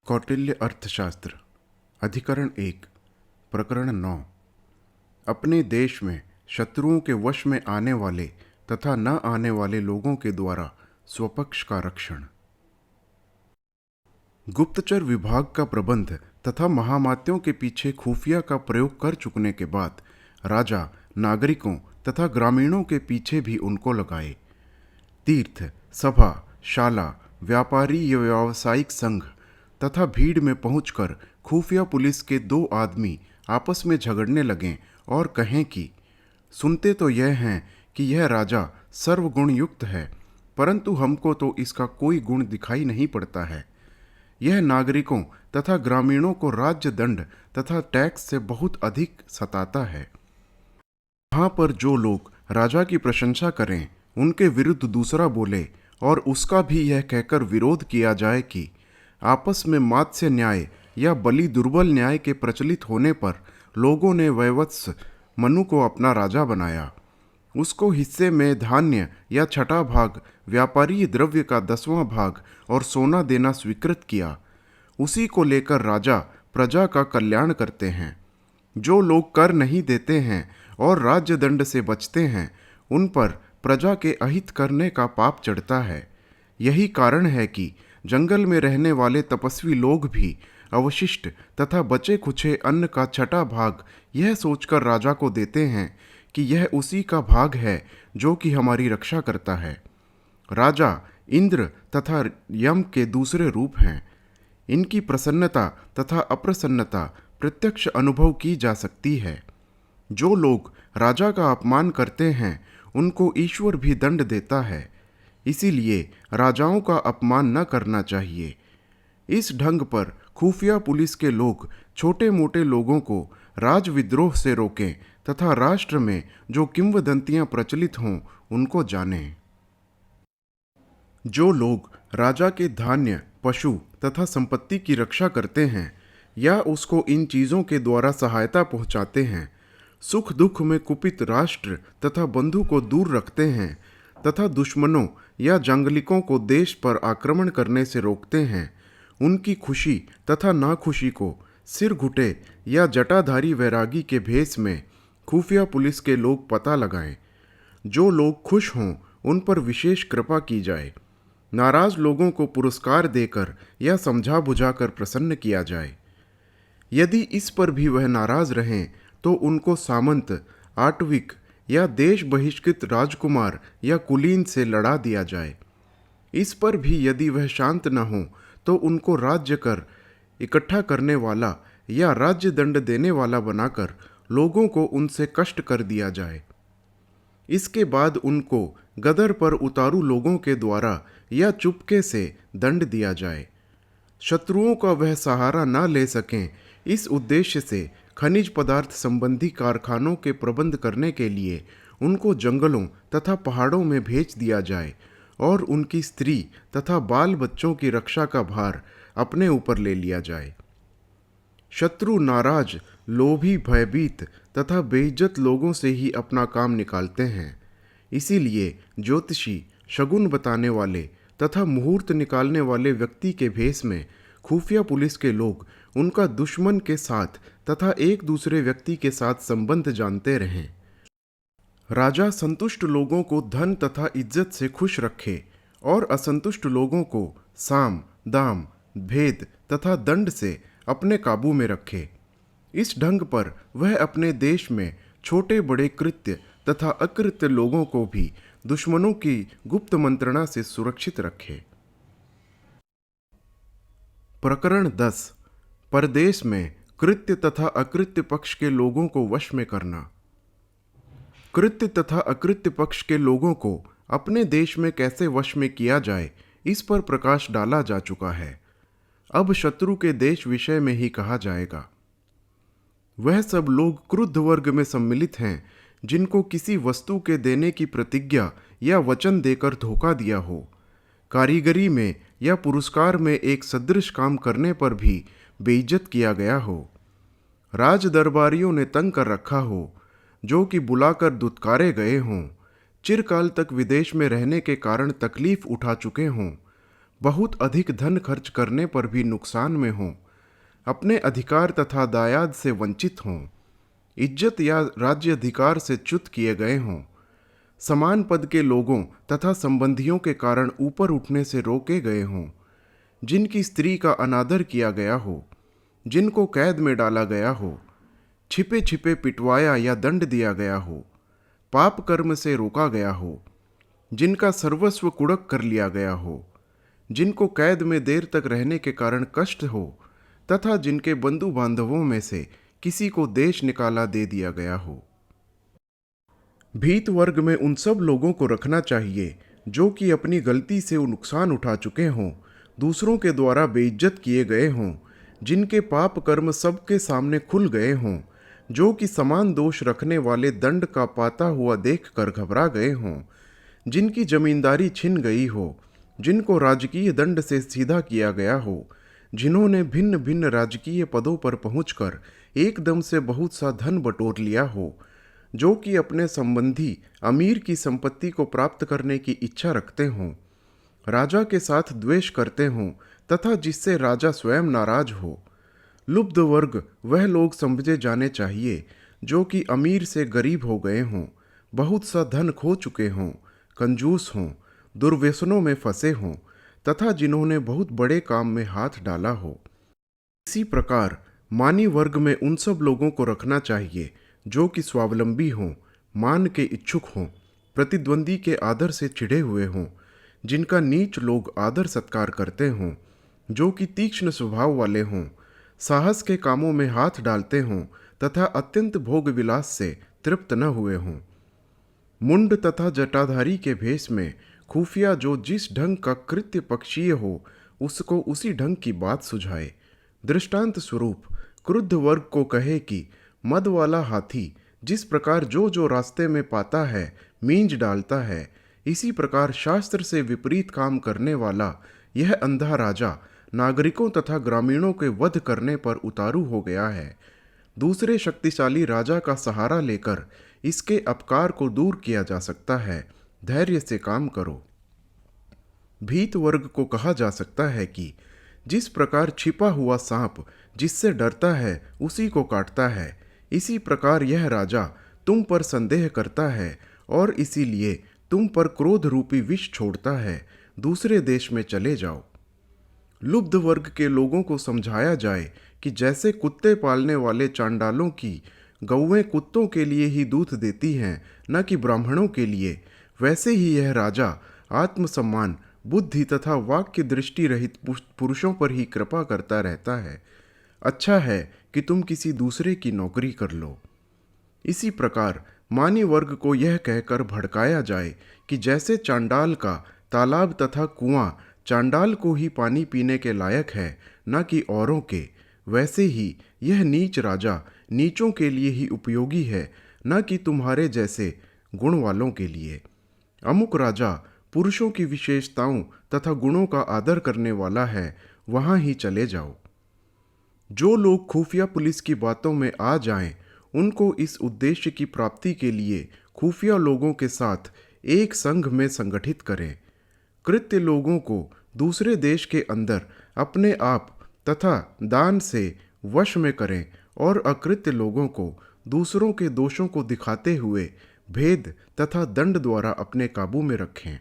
कौटिल्य अर्थशास्त्र अधिकरण 1 प्रकरण 9। अपने देश में शत्रुओं के वश में आने वाले तथा न आने वाले लोगों के द्वारा स्वपक्ष का रक्षण। गुप्तचर विभाग का प्रबंध तथा महामात्यों के पीछे खुफिया का प्रयोग कर चुकने के बाद राजा नागरिकों तथा ग्रामीणों के पीछे भी उनको लगाए। तीर्थ, सभा, शाला, व्यापारी या व्यावसायिक संघ तथा भीड़ में पहुंचकर खुफिया पुलिस के दो आदमी आपस में झगड़ने लगें और कहें कि सुनते तो यह हैं कि यह राजा सर्वगुण युक्त है, परंतु हमको तो इसका कोई गुण दिखाई नहीं पड़ता है। यह नागरिकों तथा ग्रामीणों को राज्य दंड तथा टैक्स से बहुत अधिक सताता है। वहाँ पर जो लोग राजा की प्रशंसा करें उनके विरुद्ध दूसरा बोले और उसका भी यह कहकर विरोध किया जाए कि आपस में मात्स्य न्याय या बलि दुर्बल न्याय के प्रचलित होने पर लोगों ने वैवत्स मनु को अपना राजा बनाया। उसको हिस्से में धान्य या छठा भाग, व्यापारी द्रव्य का 10वां भाग और सोना देना स्वीकृत किया। उसी को लेकर राजा प्रजा का कल्याण करते हैं। जो लोग कर नहीं देते हैं और राज्य दंड से बचते हैं उन पर प्रजा के अहित करने का पाप चढ़ता है। यही कारण है कि जंगल में रहने वाले तपस्वी लोग भी अवशिष्ट तथा बचे खुचे अन्न का छठा भाग यह सोचकर राजा को देते हैं कि यह उसी का भाग है जो कि हमारी रक्षा करता है। राजा इंद्र तथा यम के दूसरे रूप हैं। इनकी प्रसन्नता तथा अप्रसन्नता प्रत्यक्ष अनुभव की जा सकती है। जो लोग राजा का अपमान करते हैं उनको ईश्वर भी दंड देता है, इसीलिए राजाओं का अपमान न करना चाहिए। इस ढंग पर खुफिया पुलिस के लोग छोटे मोटे लोगों को राजविद्रोह से रोकें तथा राष्ट्र में जो किंवदंतियां प्रचलित हों उनको जानें। जो लोग राजा के धान्य, पशु तथा संपत्ति की रक्षा करते हैं या उसको इन चीज़ों के द्वारा सहायता पहुंचाते हैं, सुख दुख में कुपित राष्ट्र तथा बंधु को दूर रखते हैं तथा दुश्मनों या जंगलिकों को देश पर आक्रमण करने से रोकते हैं, उनकी खुशी तथा नाखुशी को सिर घुटे या जटाधारी वैरागी के भेष में खुफिया पुलिस के लोग पता लगाएं। जो लोग खुश हों उन पर विशेष कृपा की जाए। नाराज लोगों को पुरस्कार देकर या समझा बुझाकर प्रसन्न किया जाए। यदि इस पर भी वह नाराज रहें तो उनको सामंत, आटविक या देश बहिष्कृत राजकुमार या कुलीन से लड़ा दिया जाए। इस पर भी यदि वह शांत न हो तो उनको राज्य कर इकट्ठा करने वाला या राज्य दंड देने वाला बनाकर लोगों को उनसे कष्ट कर दिया जाए। इसके बाद उनको गदर पर उतारू लोगों के द्वारा या चुपके से दंड दिया जाए। शत्रुओं का वह सहारा न ले सकें, इस उद्देश्य से खनिज पदार्थ संबंधी कारखानों के प्रबंध करने के लिए उनको जंगलों तथा पहाड़ों में भेज दिया जाए और उनकी स्त्री तथा बाल बच्चों की रक्षा का भार अपने ऊपर ले लिया जाए। शत्रु नाराज, लोभी, भयभीत तथा बेइज्जत लोगों से ही अपना काम निकालते हैं। इसीलिए ज्योतिषी, शगुन बताने वाले तथा मुहूर्त निकालने वाले व्यक्ति के भेष में खुफिया पुलिस के लोग उनका दुश्मन के साथ तथा एक दूसरे व्यक्ति के साथ संबंध जानते रहें। राजा संतुष्ट लोगों को धन तथा इज्जत से खुश रखे और असंतुष्ट लोगों को साम, दाम, भेद तथा दंड से अपने काबू में रखे। इस ढंग पर वह अपने देश में छोटे बड़े कृत्य तथा अकृत्य लोगों को भी दुश्मनों की गुप्त मंत्रणा से सुरक्षित रखे। प्रकरण 10 परदेश में कृत्य तथा अकृत्य पक्ष के लोगों को वश में करना। कृत्य तथा अकृत्य पक्ष के लोगों को अपने देश में कैसे वश में किया जाए, इस पर प्रकाश डाला जा चुका है। अब शत्रु के देश विषय में ही कहा जाएगा। वह सब लोग क्रुद्ध वर्ग में सम्मिलित हैं जिनको किसी वस्तु के देने की प्रतिज्ञा या वचन देकर धोखा दिया हो, कारीगरी में या पुरस्कार में एक सदृश काम करने पर भी बेइज्जत किया गया हो, राज दरबारियों ने तंग कर रखा हो, जो कि बुलाकर दुत्कारे गए हों, चिरकाल तक विदेश में रहने के कारण तकलीफ उठा चुके हों, बहुत अधिक धन खर्च करने पर भी नुकसान में हों, अपने अधिकार तथा दायाद से वंचित हों, इज्जत या राज्य अधिकार से च्युत किए गए हों, समान पद के लोगों तथा संबंधियों के कारण ऊपर उठने से रोके गए हों, जिनकी स्त्री का अनादर किया गया हो, जिनको कैद में डाला गया हो, छिपे छिपे पिटवाया या दंड दिया गया हो, पाप कर्म से रोका गया हो, जिनका सर्वस्व कुड़क कर लिया गया हो, जिनको कैद में देर तक रहने के कारण कष्ट हो, तथा जिनके बंधु बांधवों में से किसी को देश निकाला दे दिया गया हो। भीत वर्ग में उन सब लोगों को रखना चाहिए जो कि अपनी गलती से वो नुकसान उठा चुके हों, दूसरों के द्वारा बेइज्जत किए गए हों, जिनके पाप कर्म सबके सामने खुल गए हों, जो कि समान दोष रखने वाले दंड का पाता हुआ देखकर घबरा गए हों, जिनकी जमींदारी छिन गई हो, जिनको राजकीय दंड से सीधा किया गया हो, जिन्होंने भिन्न भिन्न राजकीय पदों पर पहुंचकर एकदम से बहुत सा धन बटोर लिया हो, जो कि अपने संबंधी अमीर की संपत्ति को प्राप्त करने की इच्छा रखते हों, राजा के साथ द्वेष करते हों तथा जिससे राजा स्वयं नाराज हो। लुब्ध वर्ग वह लोग समझे जाने चाहिए जो कि अमीर से गरीब हो गए हों, बहुत सा धन खो चुके हों, कंजूस हों, दुर्व्यसनों में फंसे हों तथा जिन्होंने बहुत बड़े काम में हाथ डाला हो। इसी प्रकार मानी वर्ग में उन सब लोगों को रखना चाहिए जो कि स्वावलंबी हों, मान के इच्छुक हों, प्रतिद्वंदी के आदर से चिढ़े हुए हों, जिनका नीच लोग आदर सत्कार करते हों, जो कि तीक्ष्ण स्वभाव वाले हों, साहस के कामों में हाथ डालते हों तथा अत्यंत भोग विलास से तृप्त न हुए हों, मुंड तथा जटाधारी के भेष में खुफिया जो जिस ढंग का कृत्य पक्षीय हो उसको उसी ढंग की बात सुझाए। दृष्टांत स्वरूप क्रुद्ध वर्ग को कहे कि मद वाला हाथी जिस प्रकार जो जो रास्ते में पाता है मींज डालता है, इसी प्रकार शास्त्र से विपरीत काम करने वाला यह अंधा राजा नागरिकों तथा ग्रामीणों के वध करने पर उतारू हो गया है। दूसरे शक्तिशाली राजा का सहारा लेकर इसके अपकार को दूर किया जा सकता है। धैर्य से काम करो। भीत वर्ग को कहा जा सकता है कि जिस प्रकार छिपा हुआ सांप जिससे डरता है उसी को काटता है, इसी प्रकार यह राजा तुम पर संदेह करता है और इसीलिए तुम पर क्रोध रूपी विष छोड़ता है। दूसरे देश में चले जाओ। लुब्ध वर्ग के लोगों को समझाया जाए कि जैसे कुत्ते पालने वाले चांडालों की गौएं कुत्तों के लिए ही दूध देती हैं, न कि ब्राह्मणों के लिए, वैसे ही यह राजा आत्मसम्मान, बुद्धि तथा वाक की दृष्टि रहित पुरुषों पर ही कृपा करता रहता है। अच्छा है कि तुम किसी दूसरे की नौकरी कर लो। इसी प्रकार मानी वर्ग को यह कहकर भड़काया जाए कि जैसे चांडाल का तालाब तथा कुआं चांडाल को ही पानी पीने के लायक है, न कि औरों के, वैसे ही यह नीच राजा नीचों के लिए ही उपयोगी है, न कि तुम्हारे जैसे गुण वालों के लिए। अमुक राजा पुरुषों की विशेषताओं तथा गुणों का आदर करने वाला है, वहां ही चले जाओ। जो लोग खुफिया पुलिस की बातों में आ जाएं, उनको इस उद्देश्य की प्राप्ति के लिए खुफिया लोगों के साथ एक संघ में संगठित करें। कृत्य लोगों को दूसरे देश के अंदर अपने आप तथा दान से वश में करें और अकृत्य लोगों को दूसरों के दोषों को दिखाते हुए भेद तथा दंड द्वारा अपने काबू में रखें।